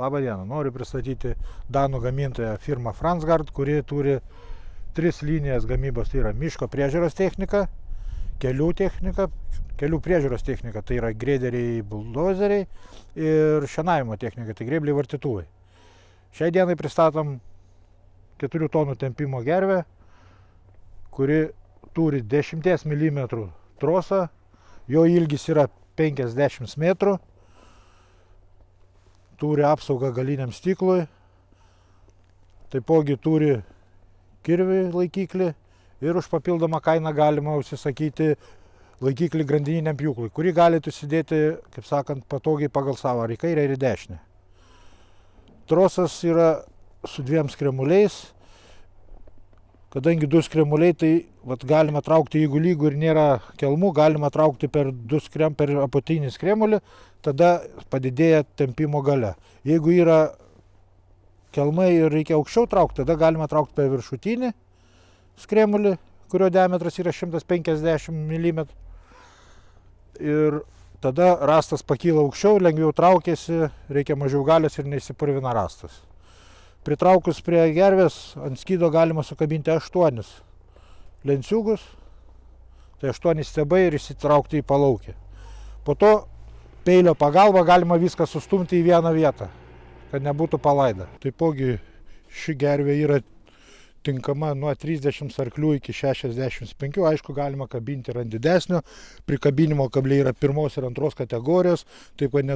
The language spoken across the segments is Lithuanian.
Labą dieną, noriu pristatyti danų gamintoją firmą Fransgard, kuri turi 3 linijas gamybos. Tai yra miško priežiūros technika, kelių priežiūros technika, tai yra grederiai, buldozeriai ir šienavimo technika, tai grėbliai, vartytuvai. Šiai dienai pristatom 4 tonų tempimo gervę, kuri turi 10 mm trosą, jo ilgis yra 50 metrų. Turi apsaugą galiniam stiklui, taipogi turi kirvį laikiklį ir už papildomą kainą galima užsisakyti laikiklį grandininiam pjūklui, kurį galite įsidėti, kaip sakant, patogiai pagal savo, ar į kairę, ar į dešinę. Trosas yra su 2 skremuliais, kadangi 2 skremuliai, tai galima traukti, jeigu lygų ir nėra kelmų, galima traukti per apatinį skremulį, tada padidėja tempimo galia. Jeigu yra kelmai ir reikia aukščiau traukti, tada galima traukti per viršutinį skremulį, kurio diametras yra 150 mm. Ir tada rastas pakyla aukščiau, lengviau traukiasi, reikia mažiau galios ir neįsipurvina rastas. Pritraukus prie gervės ant skydo galima sukabinti 8 lenciūgus, tai 8 stiebai ir įsitraukti į palaukį. Po to peilio pagalba galima viską sustumti į vieną vietą, kad nebūtų palaida. Taipogi ši gervė yra tinkama nuo 30 arklių iki 65, aišku, galima kabinti ir ant didesnio. Prikabinimo kabliai yra 1 ir 2 kategorijos, taip kad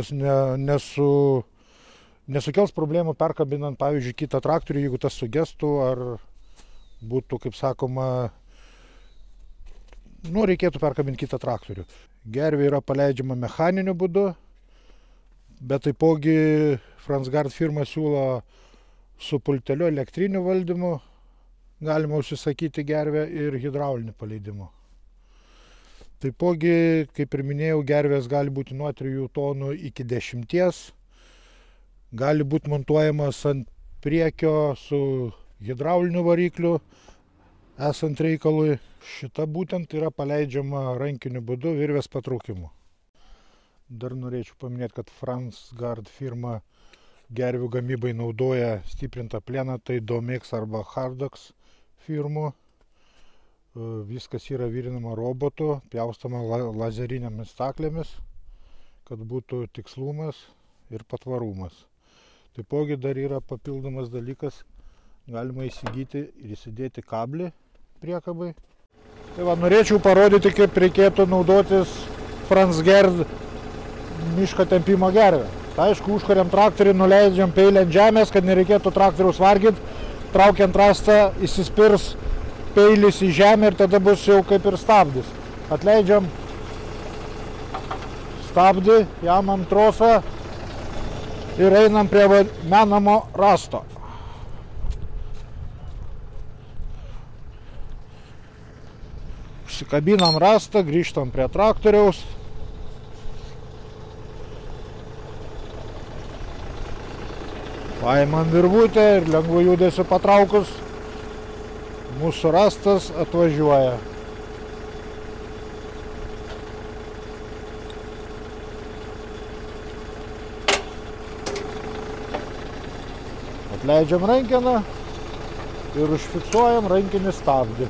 nesukels problemų perkabinant, pavyzdžiui, kitą traktorių, jeigu tas sugestų ar būtų, kaip sakoma, reikėtų perkabinti kitą traktorių. Gervė yra paleidžiama mechaniniu būdu, bet taipogi Fransgard firma siūlo su pulteliu, elektriniu valdymu, galima užsisakyti gervę ir hidrauliniu paleidimu. Taipogi, kaip ir minėjau, gervės gali būti nuo 3 tonų iki 10, gali būti montuojamas ant priekio su hidrauliniu varikliu, esant reikalui. Šita būtent yra paleidžiama rankiniu būdu virvės patraukimu. Dar norėčiau paminėti, kad Fransgard firma gervių gamybai naudoja stiprintą plieną, tai Domix arba Hardox firmų. Viskas yra virinama robotu, pjaustama lazerinėmis staklėmis, kad būtų tikslumas ir patvarumas. Taipogi dar yra papildomas dalykas, galima įsigyti ir įsidėti kablį priekabai. Tai norėčiau parodyti, kaip reikėtų naudotis Fransgard miško tempimo gervę. Tai aišku, užkariam traktorių, nuleidžiam peilį ant žemės, kad nereikėtų traktoriaus varginti. Traukiant rastą, įsispirs peilis į žemę ir tada bus jau kaip ir stabdis. Atleidžiam stabdį, jam ant trosą ir einam prie menamo rasto. Užsikabinam rastą, grįžtam prie traktoriaus. Paimam virvutę ir lengvu judesiu patraukus, mūsų rastas atvažiuoja. Atleidžiam rankeną ir užfiksuojam rankinį stabdį.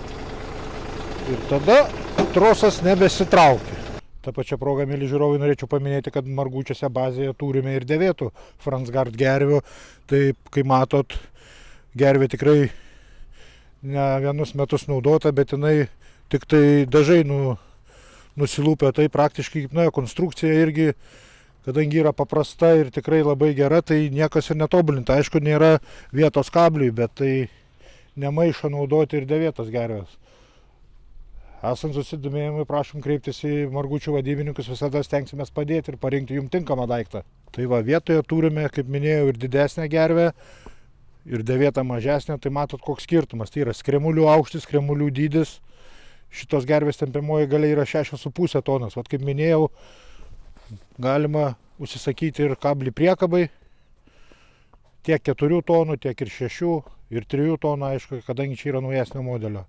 Ir tada trosas nebesitraukia. Ta pačia proga, mėly žiūrovai, norėčiau paminėti, kad Margučiuose bazėje turime ir dėvėtų Fransgard gervių. Tai, kai matot, gervė tikrai ne vienus metus naudota, bet jinai tik tai dažai nusilūpė. Tai praktiškai kaip konstrukcija irgi, kadangi yra paprasta ir tikrai labai gera, tai niekas ir netobulinta. Aišku, nėra vietos kabliui, bet tai nemaišo naudoti ir dėvėtas gervės. Esant susidomėjimui, prašom kreiptis į Margučių vadybininkus, visada stengsimės padėti ir parinkti jums tinkamą daiktą. Tai vietoje turime, kaip minėjau, ir didesnę gervę, ir dėvėtą mažesnę, tai matot koks skirtumas. Tai yra skremulių aukštis, skremulių dydis. Šitos gervės tempiamoji galia yra 6,5 tonos. Kaip minėjau, galima užsisakyti ir kablį priekabai, tiek 4 tonų, tiek ir 6, ir 3 tonų, aišku, kadangi čia yra naujesnio modelio.